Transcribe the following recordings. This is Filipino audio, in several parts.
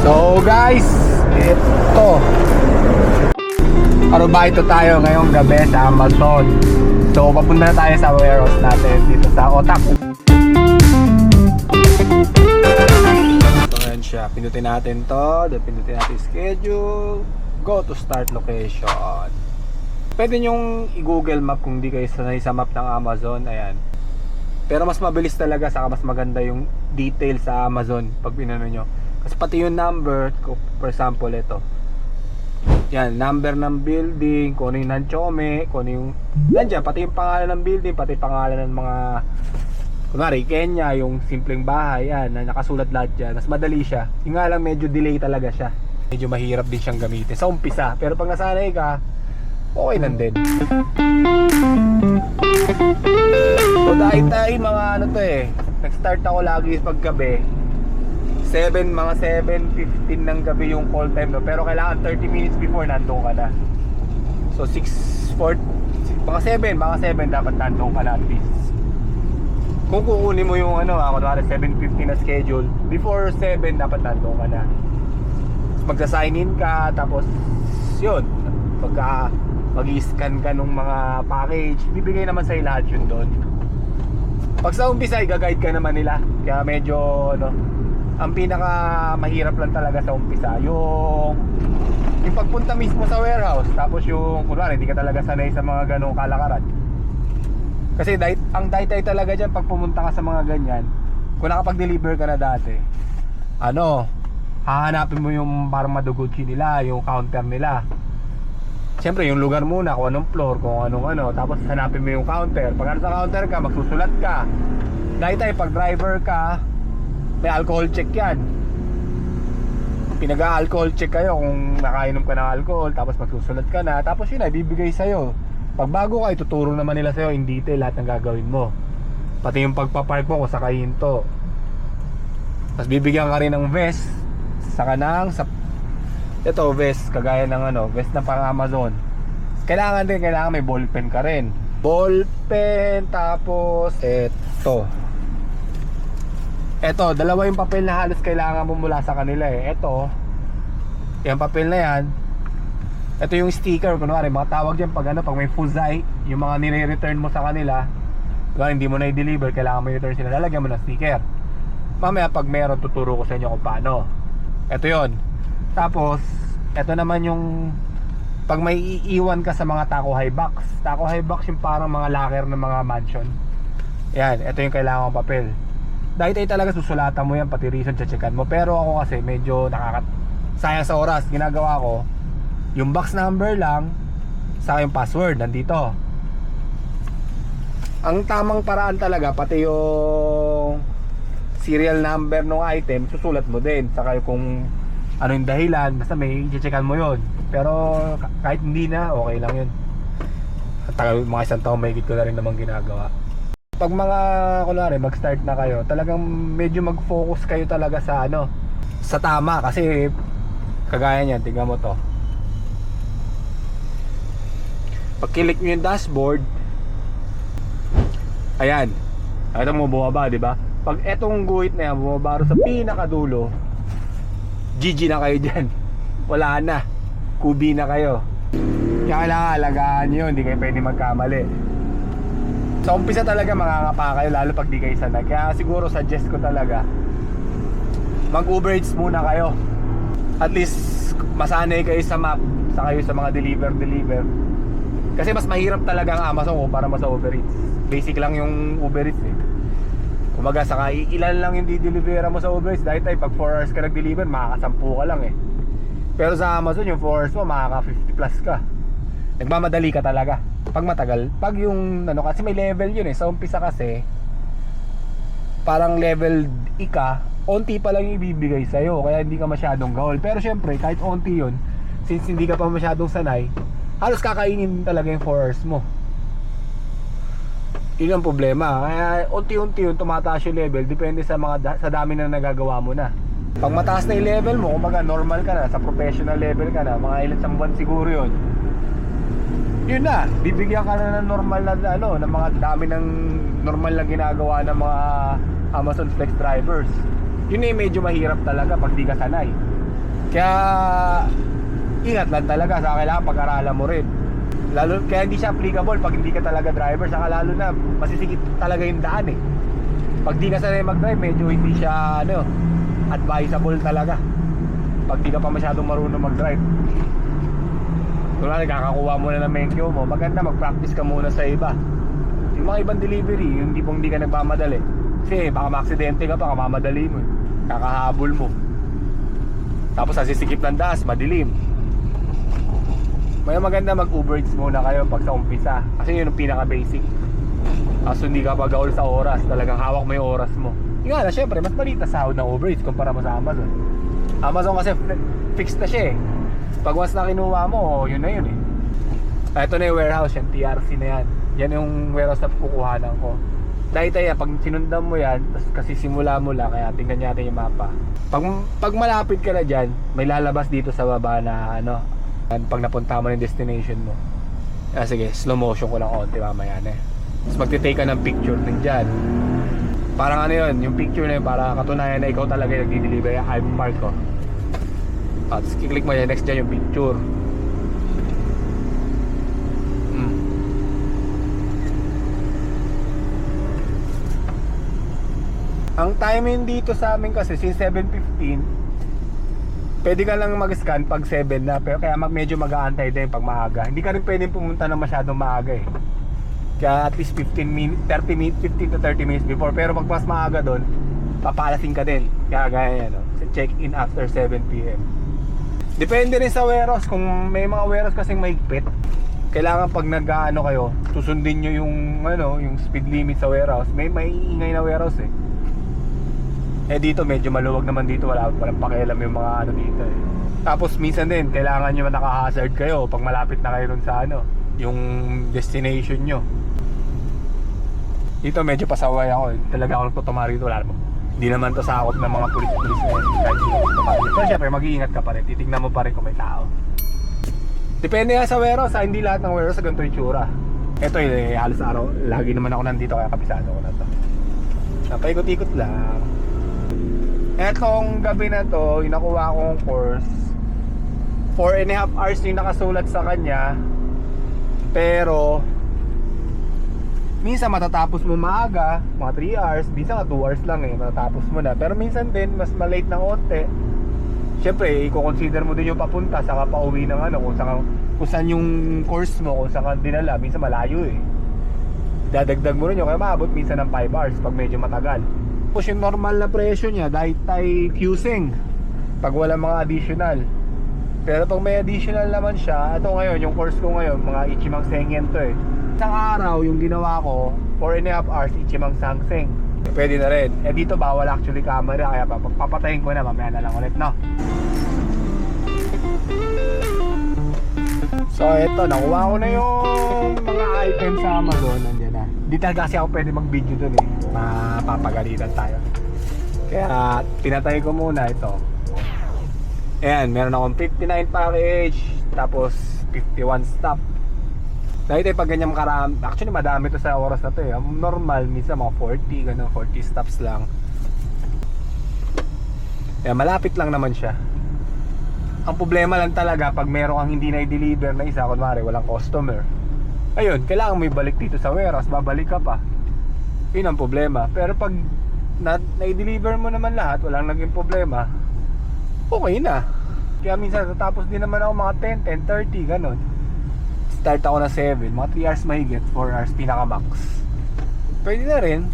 So guys, ito Arubito tayo ngayong gabi sa Amazon. So papunta na tayo sa warehouse natin dito sa Otak. So ngayon siya, pinutin natin to, pinutin natin schedule, go to start location. Pwede nyong i-google map kung di kayo sanay sa map ng Amazon, ayan. Pero mas mabilis talaga, saka mas maganda yung detail sa Amazon pag pinano nyo. Kasi pati yung number, for example ito, yan, number ng building, kung ano yung nanchome, kung ano yung nandiyan, pati yung pangalan ng building, pati pangalan ng mga kunwari, Kenya, yung simpleng bahay, yan, na nakasulat lahat dyan. Mas madali siya, yung nga lang medyo delay talaga siya, medyo mahirap din siyang gamitin sa umpisa, pero pag nasanay ka, okay lang din. So dahil tayo mga ano to nag-start ako lagi paggabi, mga 7:15 ng gabi yung call time no? Pero kailangan 30 minutes before nandun ka na. So 6:40, mga 7 dapat nandun ka na at least. Kung kukunin mo yung ano, kunwari 7:15 na schedule, before 7 dapat nandun ka na. Magsa-sign in ka, tapos yun, pagka mag-i-scan ka nung mga package, bibigay naman sa'yo lahat yun doon. Pag sa umpisa, i-guide ka naman nila. Kaya medyo ano, ang pinaka mahirap lang talaga sa umpisa yung pagpunta mismo sa warehouse. Tapos yung kunwari hindi ka talaga sanay sa mga ganong kalakaran. Kasi ang daytay talaga dyan pag pumunta ka sa mga ganyan, kung nakapag-deliver ka na dati, ano, hahanapin mo yung parang madugutsi nila, yung counter nila. Siyempre yung lugar muna, kung anong floor, kung anong ano, tapos hanapin mo yung counter. Pag sa counter ka, magsusulat ka. Daytay pag driver ka, may alcohol check yan. Pinag-alcohol check kayo kung nakainom ka ng alcohol, tapos magsusulat ka na, tapos yun ay bibigay sa'yo. Pag bago ka, ituturo naman nila sa'yo in detail lahat ng gagawin mo, pati yung pagpapark mo kung saka hinto. Tapos bibigyan ka rin ng vest, saka ng ito vest, kagaya ng ano, vest na pang Amazon. Kailangan may ballpen ka rin. Ballpen, tapos Eto, dalawa yung papel na halos kailangan mo mula sa kanila Eto, yung papel na yan. Ito yung sticker, kunwari, mga tawag dyan pag may fuzai, yung mga nire-return mo sa kanila, kunwari hindi mo na i-deliver, kailangan mo i-return sila, lalagyan mo ng sticker. Mamaya pag meron, tuturo ko sa inyo kung paano. Ito yon. Tapos, ito naman yung pag may iiwan ka sa mga taco high box. Taco high box yung parang mga locker ng mga mansion. Yan, ito yung kailangan kong papel. Dahil talaga susulatan mo yan, pati reason checkan mo. Pero ako kasi medyo sayang sa oras. Ginagawa ko yung box number lang, saka yung password nandito. Ang tamang paraan talaga, pati yung serial number ng item, susulat mo din. Saka kung ano yung dahilan, basta may checkan mo yon. Pero kahit hindi na, okay lang yun. Mga isang taon may ko na rin namang ginagawa. Pag mga kunwari mag-start na kayo, talagang medyo mag-focus kayo talaga sa ano, sa tama. Kasi kagaya niyan, tingnan mo to. Pag click nyo yung dashboard, ayan, ito mo bumaba, di ba? Pag etong guhit na yan bumaba rin sa pinakadulo, GG na kayo dyan. Wala na, kubi na kayo. Kaya kailangan alagaan nyo, hindi kayo pwede magkamali. Sa umpisa talaga makakapa kayo, lalo pag di kayo sanay. Kaya siguro suggest ko talaga, mag-Uber Eats muna kayo. At least masanay kayo sa map, sa kayo sa mga deliver. Kasi mas mahirap talaga ang Amazon para sa Uber Eats. Basic lang yung Uber Eats Kumbaga saka ilan lang yung di-delivera mo sa Uber Eats. Dahil pag 4 hours ka nag-deliver, makakasampu ka lang Pero sa Amazon yung 4 hours mo, makaka 50 plus ka. Nagmamadali ka talaga pag matagal. Pag yung ano, kasi may level yun sa umpisa kasi parang level onti pa lang yung ibibigay sa'yo, kaya hindi ka masyadong gahol. Pero syempre kahit onti yun, since hindi ka pa masyadong sanay, halos kakainin talaga yung 4 hours mo. Yun ang problema. Kaya unti-unti yun tumataas yung level, depende sa dami na nagagawa mo na. Pag mataas na yung level mo, kumbaga normal ka na, sa professional level ka na, mga ilang buwan siguro yun, yun na, bibigyan ka na ng normal na ng mga dami ng normal na ginagawa ng mga Amazon Flex drivers. Yun eh, medyo mahirap talaga pag di ka sanay. Kaya ingat lang talaga, sa kailangan pag-aralan mo rin. Lalo, kaya hindi siya applicable pag hindi ka talaga driver, saka lalo na masisikip talaga yung daan eh. Pag di ka sanay mag-drive, medyo hindi siya advisable talaga pag di ka pa masyadong marunong mag-drive. Kung kakakuha mo na ng menkyo mo, maganda mag-practice ka muna sa iba. Yung mga ibang delivery, yung tipong di ka nagmamadali, kasi baka ma-aksidente ka pa, kamamadali mo, kakahabol mo, tapos nasisikip ng daas, madilim. May maganda mag-Uber Eats muna kayo pag sa umpisa, kasi yun yung pinaka-basic. Kaso hindi ka pag-gaul sa oras, talagang hawak mo yung oras mo. Yung nga na, syempre, mas malita sahod ng Uber Eats kumpara mo sa Amazon. Amazon kasi fixed na siya eh. Pag once na kinuha mo, yun na yun eh. Ito na yung warehouse, yung TRC na yan. Yan yung warehouse na kukuhanan ko. Dahil tayo, pag sinundan mo yan, kasi simula mo lang, kaya tingnan natin yung mapa. Pag malapit ka na dyan, may lalabas dito sa baba na pag napunta mo ng destination mo. Sige, slow motion ko lang konti mamaya na eh. Tapos magtitake ka ng picture din dyan. Parang yun, yung picture na yun, para katunayan na ikaw talaga yung nagdi-deliver yung Hive Park ko. Tapos kiklik mo yan, next dyan yung picture. Ang timing dito sa amin kasi since 7:15, pwede ka lang mag-scan pag 7 na, pero kaya medyo mag-aantay din pag maaga. Hindi ka rin pwedeng pumunta ng masyadong maaga eh. Kaya at least 15 to 30 minutes before. Pero pag mas maaga doon, papalasin ka din. Kaya gaya yan, check in after 7 PM. Depende rin sa warehouse. Kung may mga warehouse kasing mahigpit, kailangan pag nag-ano kayo, susundin nyo yung speed limit sa warehouse. May ingay na warehouse eh. Dito medyo maluwag naman dito, walang pakialam yung mga dito eh. Tapos minsan din kailangan nyo naka-hazard kayo pag malapit na kayo dun sa yung destination nyo. Dito medyo pasaway ako, talaga ako nagtutumari dito, wala naman. Hindi naman to sakop ng mga pulis-pulis na yun. Pero syempre mag-iingat ka pa rin, titignan mo pa rin kung may tao. Depende nga sa warehouse, hindi lahat ng warehouse sa ganito yung tsura. Ito halos araw, lagi naman ako nandito kaya kapisado ko na to. Paikot-ikot lang. Etong gabi na to, yung nakuha kong course, 4.5 hours yung nakasulat sa kanya. Pero minsan matatapos mo maaga, mga 3 hours, minsan 2 hours lang matatapos mo na. Pero minsan din, mas malate na konti. Siyempre, i-consider mo din yung papunta, saka pauwi ng kung saan yung course mo, kung saan ka dinala. Minsan malayo eh. Dadagdag mo rin yun, kaya maabot minsan ng 5 hours pag medyo matagal. Tapos yung normal na presyo niya, dahil tayo fusing pag wala mga additional. Pero pag may additional naman siya, ito ngayon, yung course ko ngayon, mga Ichimang Sengyen to eh. Isang araw, yung ginawa ko, 4.5 hours, Ichimang Sangseng. Pwede na rin. Dito bawal actually camera, kaya papatayin ko na, mamaya na lang ulit, no? So ito, nakuha ko na yung mga items sa Amazon, nandiyan na. Di talaga kasi ako pwede mag-video dun eh, mapapagalitan tayo. Kaya pinatay ko muna ito. Ayan, meron akong 59 package, tapos 51 stop. Dahil pag ganyan karami, actually madami to sa oras na to eh. Normal, minsan mga 40, ganun, 40 stops lang. Kaya malapit lang naman siya. Ang problema lang talaga pag meron kang hindi na i-deliver na isa, kunwari walang customer, ayun, kailangan mo ibalik dito sa warehouse, babalik ka pa. Yun ang problema. Pero pag na-i-deliver mo naman lahat, walang naging problema, okay na. Kaya minsan tapos din naman ako mga 10, 10:30, ganun. Start ako na 7, mga 3 hours mahigit, 4 hours pinaka max. Pwede na rin.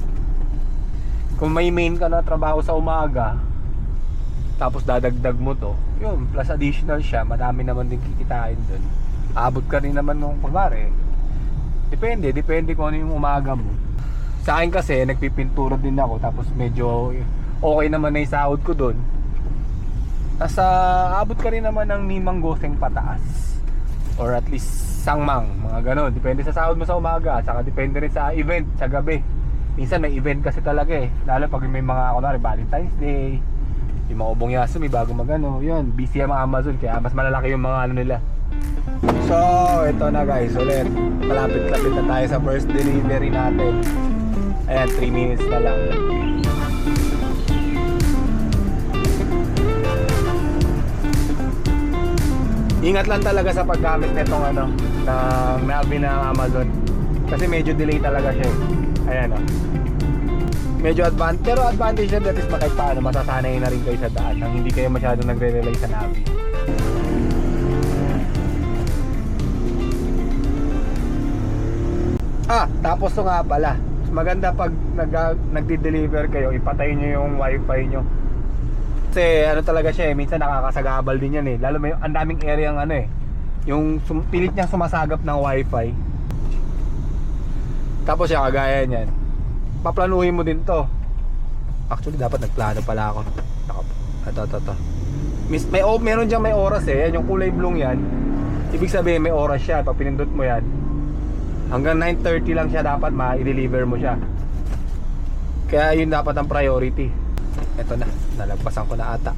Kung may main ka na trabaho sa umaga, tapos dadagdag mo to, yun, plus additional siya, madami naman din kikitain dun. Abot ka rin naman nung pagmari. Depende kung ano yung umaga mo. Sa akin kasi, nagpipintura din ako, tapos medyo okay naman na yung sahod ko dun. Nasa, abot ka rin naman ng 5 goseng pataas. Or at least sangmang, mga ganon. Depende sa sahod mo sa umaga, saka depende rin sa event, sa gabi. Minsan may event kasi talaga eh. Lalo pag may mga, kunwari, Valentine's Day, yung mga ubong yaso, may bago magano. Yun, busy ang mga Amazon, kaya mas malalaki yung mga nila. So, ito na guys, ulit. Malapit-lapit na tayo sa first delivery natin. Ayan, 3 minutes na lang. Ingat lang talaga sa paggamit nitong ano, ng Navi ng Amazon. Kasi medyo delay talaga siya eh. Ayan oh. Medyo pero advantage na that is kahit paano masasanay na rin kayo sa daan nang hindi kayo masyadong nagre-rely sa Navi. Tapos to nga pala, maganda pag nagdi-deliver kayo, ipatay nyo yung wifi nyo. Kasi ano talaga siya eh, minsan nakakasagabal din yan eh. Lalo may ang daming area ng ano eh, yung pilit niyang sumasagap ng wifi. Tapos siya kagaya niyan, paplanuhin mo din to. Actually dapat nagplano pala ako. Ito. Meron diyang may oras eh, yan yung kulay blue yan. Ibig sabihin may oras siya, pag pinindot mo yan hanggang 9:30 lang siya dapat ma-deliver mo siya. Kaya yun dapat ang priority. Ito na, nalagpasan ko na ata.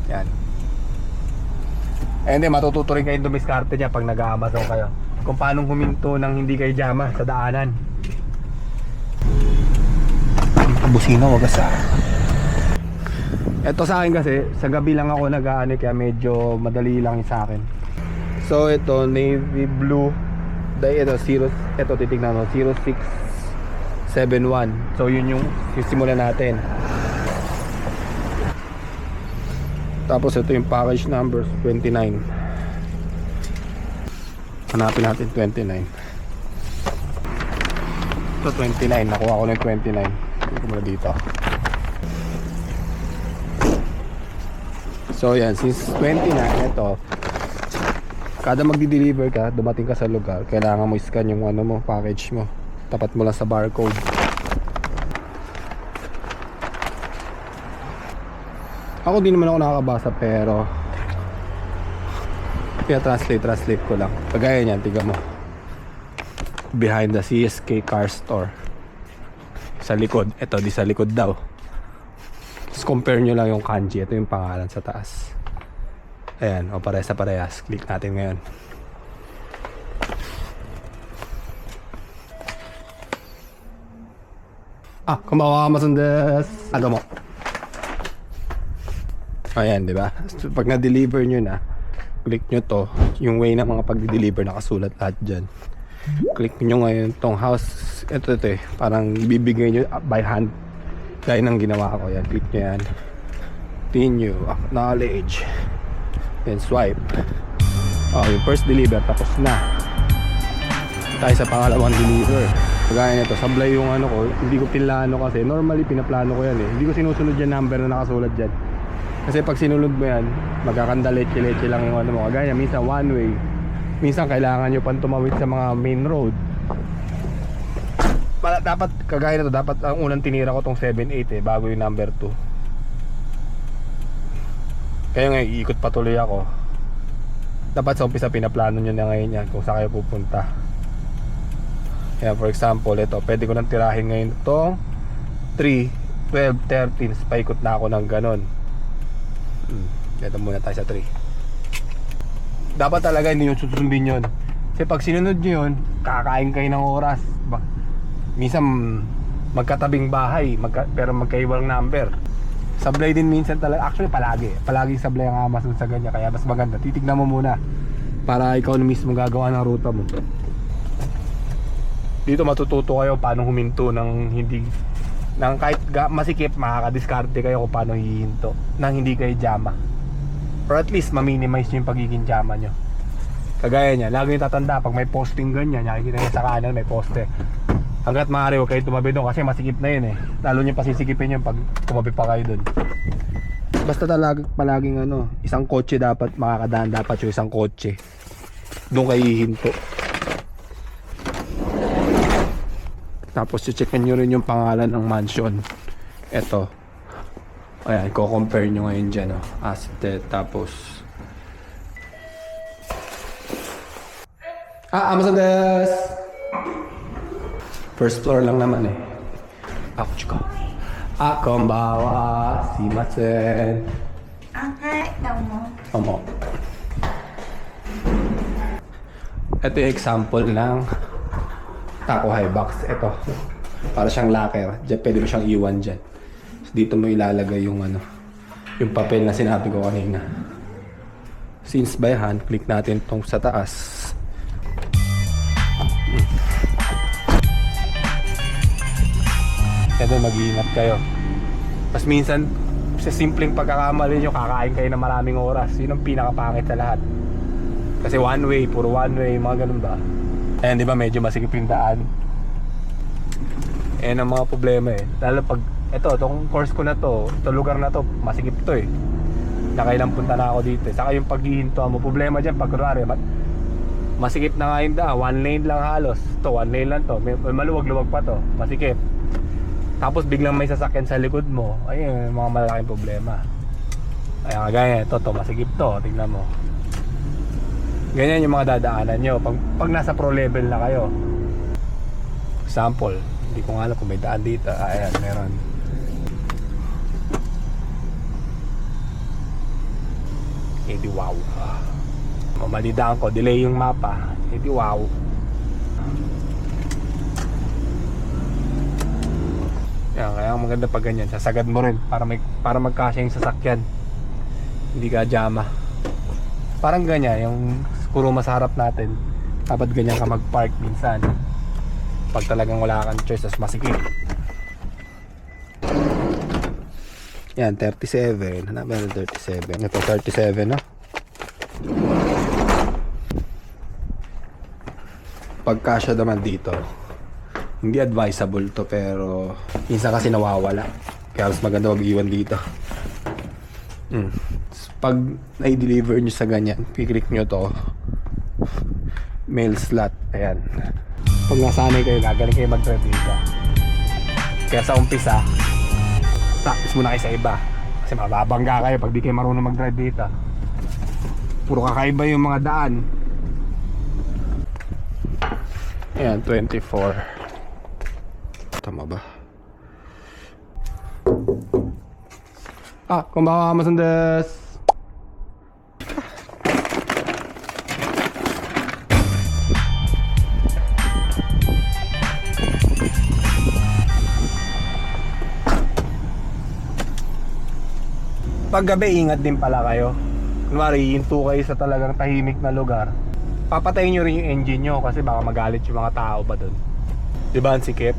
Yan. And then matututo rin kayo dumiskarte niya pag nag-Amazon kayo kung paano huminto nang hindi kayo jama sa daanan. Busina, wagas Ito sa akin kasi, sa gabi lang ako nag-aano kaya medyo madali lang sa akin. So ito, navy blue. Ito titignan mo, 0671. So yun yung sisimulan natin. Tapos ito yung package number 29. Hanapin natin 29. Ito 29, nakuha ko ng 29. Hindi ko muna dito. So yan, since 29 ito, kada magdi-deliver ka, dumating ka sa lugar, kailangan mo i-scan yung ano mo, package mo. Tapat mo lang sa barcode. Ako din naman ako nakakabasa pero kaya translate ko lang. Kagaya niyan, tignan mo. Behind the CSK car store. Sa likod, ito di sa likod daw. Tapos compare nyo lang yung kanji. Ito yung pangalan sa taas. Ayan, o parehas. Click natin ngayon. Konbawa Amazon-des. Ano mo? Ayan, di ba? So, pag na-deliver nyo na, click nyo to. Yung way ng mga pag-deliver, nakasulat lahat dyan. Click nyo ngayon tong house. Ito eh. Parang bibigay nyo by hand. Gaya ng ginawa ko yan. Click nyo yan. Continue. Acknowledge. Then swipe. Yung first deliver. Tapos na. Tayo sa pangalawang deliver. Kagaya nito. Sablay yung ano ko. Hindi ko pinlano kasi. Normally pinaplano ko yan eh. Hindi ko sinusunod yung number na nakasulat dyan. Kasi pag sinunod mo yan, magkakandaleche-leche lang yung ano mo. Kagaya minsan one way. Minsan kailangan nyo pang tumawid sa mga main road. Dapat, kagaya nito, dapat ang unang tinira ko tong 7-8 eh, bago yung number 2. Kaya ngayon, iikot patuloy ako. Dapat sa umpisa, pinaplano nyo na ngayon yan kung saan kayo pupunta. Kaya for example, ito, pwede ko nang tirahin ngayon itong 3, 12, 13, paikot na ako ng ganon. Ito muna tayo sa 3. Dapat talaga hindi nyo susundin yun. Kasi pag sinunod nyo yun, kakain kayo ng oras. Minsan magkatabing bahay, pero magkaibang number. Sablay din minsan talaga. Actually palagi sablay ang Amazon sa ganyan. Kaya mas maganda, titignan mo muna para ikaw na mismo gagawa ng ruta mo. Dito matututo kayo paano huminto ng hindi, ng kahit masikip, makakadiskarte kayo kung paano hihinto nang hindi kayo jama, or at least ma-minimize nyo yung pagiging jama nyo. Kagaya nya, lagi nyo tatanda pag may posting ganyan, nakikita nyo sa kanan may poste, hanggat maaari huwag kayo tumabi doon kasi masikip na yun eh. Lalo nyo pasisikipin yun pag tumabi pa kayo doon. Basta talaga palaging ano, isang kotse dapat makakadaan, dapat yung isang kotse doon kayo hihinto. Tapos checkin nyo rin yung pangalan ng mansion. Ito. Ayan, i-compare nyo ngayon dyan. Asset, tapos Amazon-des! First floor lang naman eh. Ouch ko. Konbawa, simasen. Okay, daw mo. Omo. Ito yung example ng Taco High Box. Ito. Para siyang locker. Diyan, pwede mo siyang iwan dyan. So, dito mo ilalagay yung ano, yung papel na sinabi ko kanina. Since by hand, click natin tong sa taas. Kaya doon mag-iingat kayo. Tapos minsan, sa simpleng pagkakamali nyo, kakain kayo ng maraming oras. Yun ang pinakapangit sa lahat. Kasi one way, puro one way, mga ganun ba? Ayan, di ba medyo masikip yung daan. Ayan ang mga problema eh. Lalo pag, itong course ko na to, itong lugar na to, masikip to eh. Nakailang punta na ako dito eh. Saka yung paghihinto mo, problema dyan pag kunwari, masikip na nga yung daan, one lane lang halos. To one lane lang to, may maluwag-luwag pa to, masikip. Tapos biglang may sasakyan sa likod mo, ayun, mga malaking problema. Kaya kagaya ito, masikip to, tingnan mo. Ganyan yung mga dadaanan nyo pag nasa pro level na kayo. Example, hindi ko nga alam kung may daan dito. Ayan, meron. Edi wow. Mamalidaan ko, delay yung mapa. Edi wow. Yan, kaya maganda pag ganyan, sasagad mo rin para magkasya yung sasakyan. Hindi ka jama. Parang ganyan, yung puro masarap natin. Dapat ganyan ka mag-park minsan. Pag talagang wala kang choice, tas masikip. Yan, 37. Hanap na 37. Ito, 37, no? Pagkasya naman dito, hindi advisable to, pero minsan kasi nawawala. Kaya mas maganda mag-iwan dito. Pag na-deliver nyo sa ganyan, i-click nyo to, mail slot. Ayan. Pag nasanay kayo, gagaling kayo mag-drive dito. Kaya sa umpisa, practice muna kayo sa iba. Kasi mababangga kayo pag di kayo marunong mag-drive dito. Puro kakaiba yung mga daan. Ayan, 24. Tama ba? Konbanwa masan desu. Paggabi, ingat din pala kayo. Kunwari, hinto kayo sa talagang tahimik na lugar. Papatayin nyo rin yung engine nyo kasi baka magalit yung mga tao ba dun. Diba ang sikip?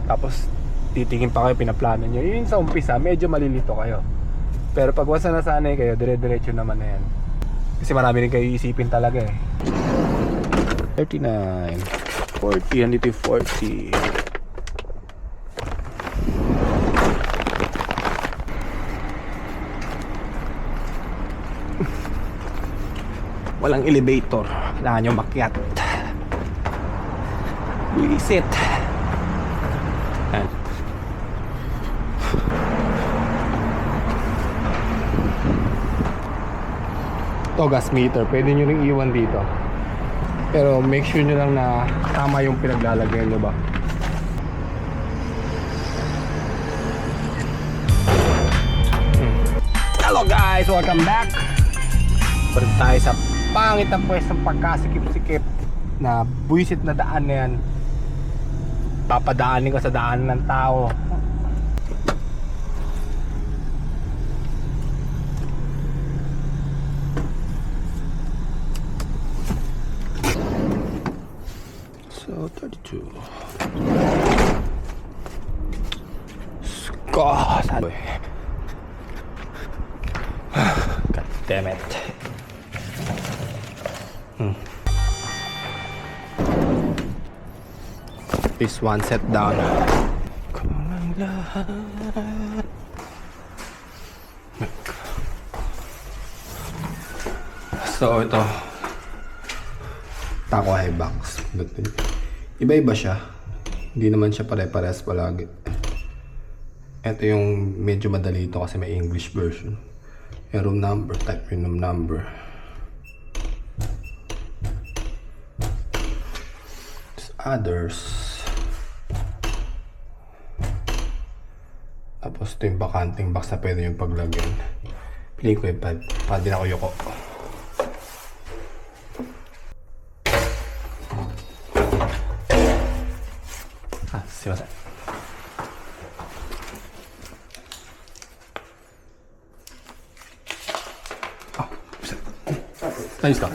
Tapos titingin pa kayo, pinaplano nyo. Yun sa umpisa, medyo malilito kayo. Pero pag once na nasanay kayo, dire-diretso naman na yan. Kasi marami rin kayo isipin talaga eh. 39 40, nandito yung 40. Walang elevator, kailangan nyo makyat. Wisit. Ayan. Ito, gas meter, pwede nyo ring iwan dito. Pero make sure nyo lang na tama yung pinaglalagyan nyo ba. Hello guys, welcome back. Balik tayo sa pangit ang pwestong pagkasikip-sikip na buwisit na daan na yan. Papadaanin ka sa daan ng tao. So 32. God damn it. This one set down. Kulang lahat. So ito, Taco Highbox. Iba-iba siya. Hindi naman siya pare-pares palagi. Ito yung medyo madali ito kasi may English version. Yung room number, type yung room number. Others. Tapos ito yung bakanting box na pwede yung paglagyan. Pili ko yung pad. Pad din ako yuko. Sumimasen. Ayos ka.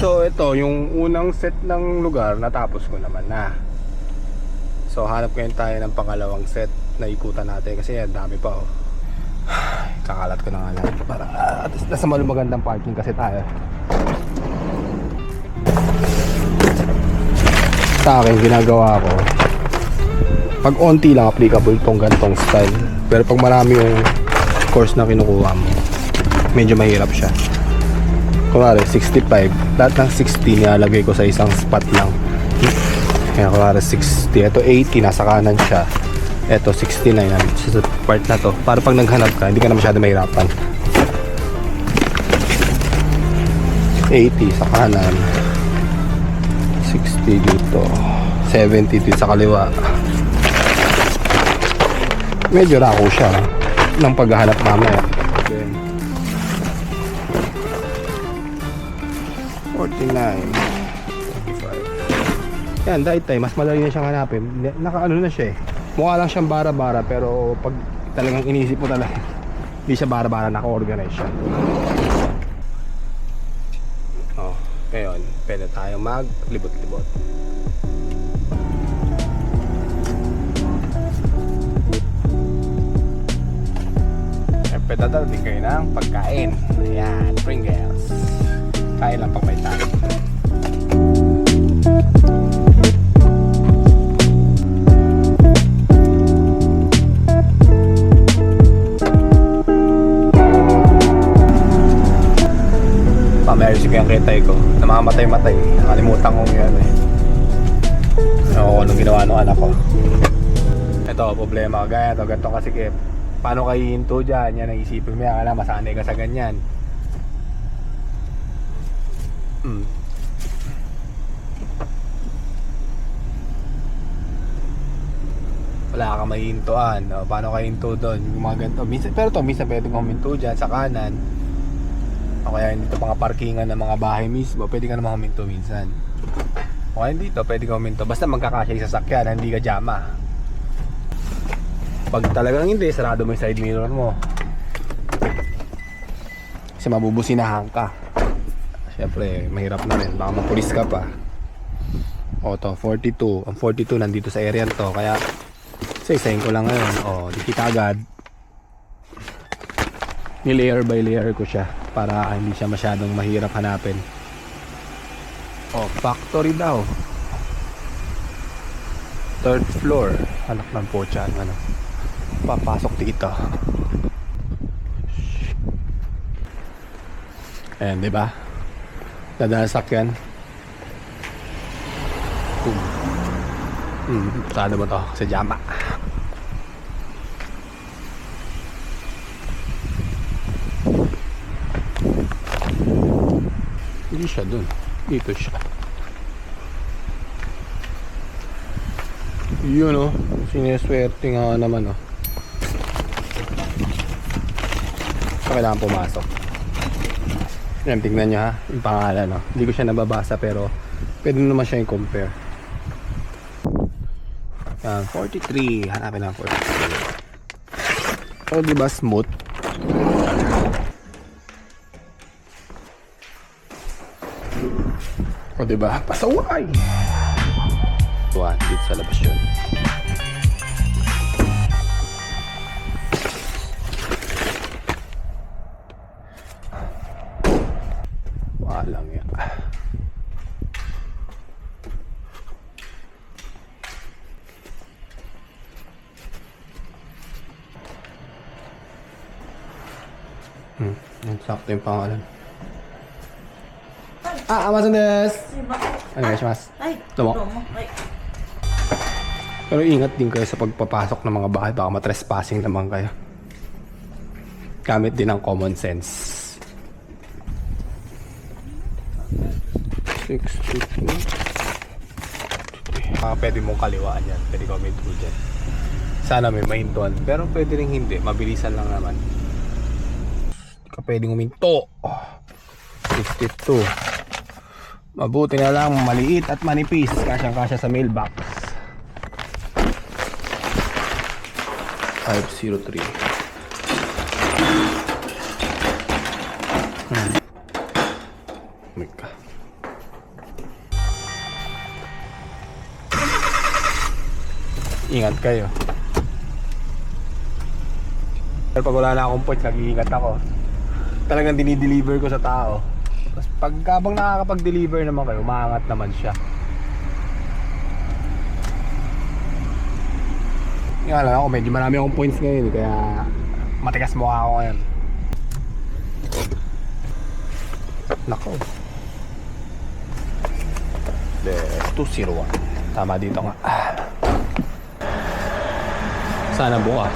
So ito, yung unang set ng lugar natapos ko naman na. So hanap ngayon tayo ng pangalawang set na ikutan natin kasi yan dami pa oh. Kakalat ko na nga lang para at least nasa magandang parking kasi tayo. Sa akin ginagawa ko, pag onti lang applicable tong gantong style, pero pag marami yung course na kinukuha mo, medyo mahirap siya. Kunwari 65, lahat ng 60 nilalagay ko sa isang spot lang. Kaya kunwari 60, ito 80 nasa kanan siya, ito 69 sa part na to, para pag naghanap ka hindi ka na masyado mahirapan. 80 sa kanan, 60 dito, 70 dito sa kaliwa. Medyo rako siya ng paghahanap mamaya. Okay. 49, 25. Yan, dahil tayo mas madali na siyang hanapin. Nakaano na siya eh, mukha lang siyang bara-bara, pero pag talagang inisip mo talaga hindi siya bara-bara, naka-organize siya. Oh, ngayon pwede tayong maglibot-libot. Siyempre dadating kayo ng pagkain. Ayan, Pringles. Kaya lang pag may time. Pamayos ko yung kitay ko. Namamatay-matay. Nakalimutan ko yan eh. Ano nung ginawa ng anak ko. Ito, problema. Gaya ito, ganito kasi kip. Paano kayo hinto dyan? Yan ang isipin mo yan. Kala masanay ka sa ganyan. Wala kang mahihintuan. No? Paano kayo hinto doon? Yung mga ganito. Minsan, pero to, minsan pwede kong huminto dyan sa kanan. O kaya dito mga parkingan ng mga bahay mismo, pwede ka naman huminto minsan. O kaya dito, pwede ka huminto. Basta magkakasya yung sasakyan, hindi ka jama. Pag talagang hindi, sarado mo yung side mirror mo. Kasi mabubusinahan ka. Siyempre, mahirap na rin. Baka mapulis ka pa. O to, 42. Ang 42 nandito sa area to. Kaya, isa-isahin ko lang ngayon. O, di kita agad. Ni-layer by layer ko siya para hindi siya masyadong mahirap hanapin. O, factory daw. Third floor. Anak ng pochan. Ano? Papasok dito. Ayan, di ba? Dadasak yan. Saan mo to? Sa jama. Hindi siya dun. Dito siya. Yun o. Sineswerte nga naman o. Kailangan pumasok. Yan, tingnan nyo ha, yung pangalan no? Hindi ko siya nababasa pero pwede naman siya yung compare. Yan, 43. Hanapin lang 43. O diba smooth? O diba? Pasaway! Tuwan, dito sa labas yun. Walang yan. Sakto yung pangalan. Amazon desu! Ano guys, mas? Ay, Tumo. Ay. Pero ingat din kayo sa pagpapasok ng mga bahay. Baka matrespassing naman kayo. Gamit din ang common sense. 62. Pwede mong kaliwaan yan. Pwede ka huminto dyan. Sana may mahintuan. Pero pwede rin hindi. Mabilisan lang naman. Hindi ka pwedeng huminto. 62. Mabuti na lang maliit at manipis. Kasyang kasya sa mailbox. 503. Mika. Ingat kayo. Pero pag wala na akong points, nag-iingat ako. Talagang dinideliver ko sa tao. Tapos pagkabang nakakapag-deliver naman kayo, umaangat naman siya. Yung alam ako, medyo marami akong points ngayon, kaya matigas mukha ako ngayon. Nako. 201. Tama dito nga. Sana bukas.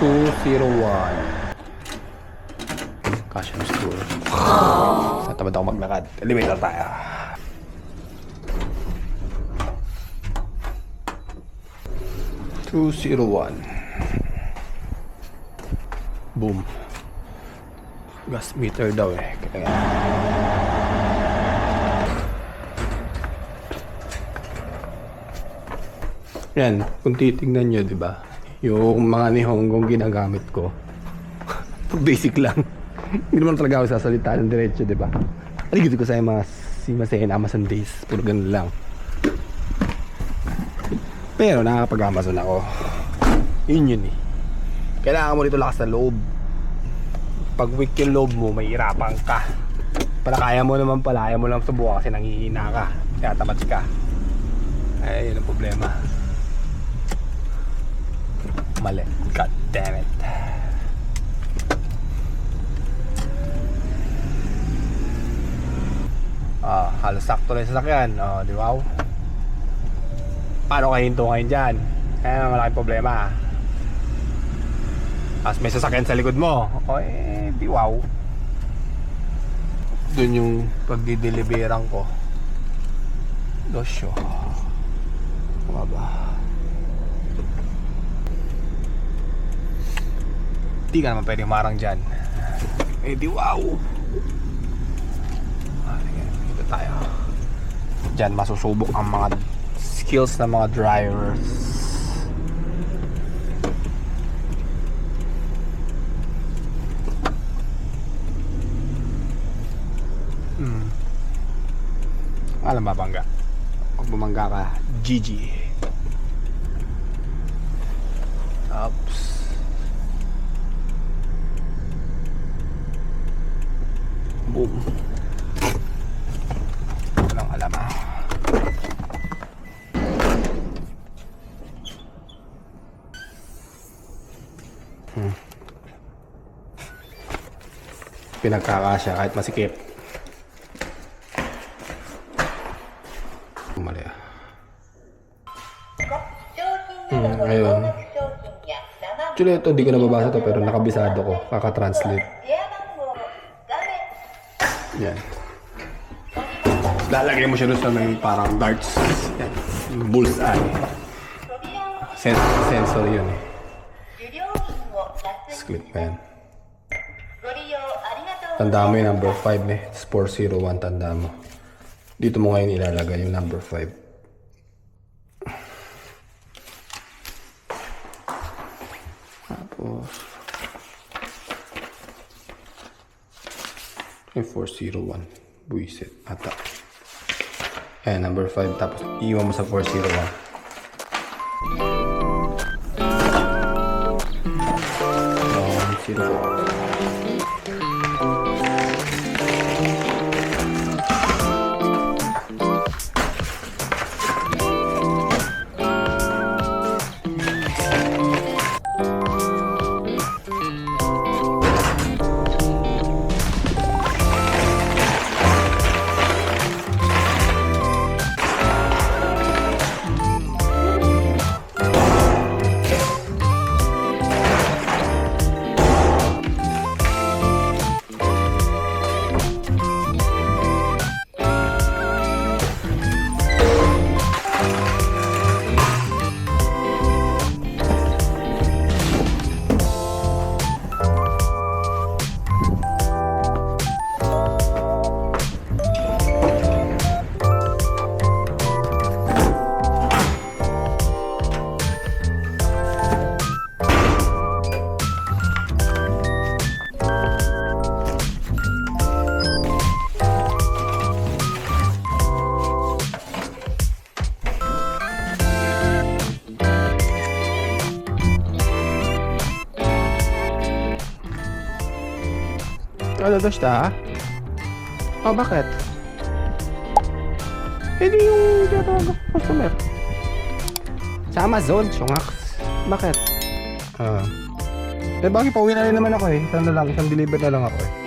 201. Cash and store. Sa tamad ako maglakad. Elevator tayo. Boom. Gas meter daw eh. Kaya yan, kung titignan nyo, di ba? Yung mga nihonggong ginagamit ko. Basic lang. Hindi naman talaga ako sasalita ng diretso, di ba? Aligid ko sa mga simasen, Amazon days. Puro ganun lang. Pero nakakapag-Amazon ako. Yun eh. Kailangan mo nito lakas na loob. Pag weak yung loob mo, may irapan ka. Para kaya mo naman pala, ayaw mo lang subukan kasi nangihina ka. Kaya tamad ka. Ay, yun ang problema. Mali. God damn it. Halos sakto na yung sasakyan. Di ba? Paano kayo hinto ngayon dyan? Kaya malaking problema. Tapos may sasakyan sa likod mo. Di wow. Doon yung pagdideliveran ko. Dosyo. Mga ba? Di ka naman pwedeng marang dyan. Di wow. Dito tayo. Dyan masusubok ang mga skills ng mga drivers. Alam ba bangga? Kung bumangga ka, GG. Oops. Boom. Walang alam ah. Pinagkakasya kahit masikip. Mali ah. Ngayon. Actually ito hindi ko nababasa to pero nakabisado ko. Kaka-translate. Yan. Lalagay mo siya doon sa may parang darts. Yan. Yung bullseye. Sensor yun eh. Click pa yan. Tanda mo yung number 5 eh. It's 401 tanda mo. Dito mo ngayon ilalagay yung number 5. Tapos yung 401. Buisit. Ata. Ayan, number 5. Tapos iwan mo sa 401. 101. Ano daw siya? Oh, bakit? Hindi yung tinatawag ko customer. Sa Amazon, syungaks. Bakit? Ah. Eh, bakit pauwi na rin naman ako eh. Isang deliver na lang ako eh.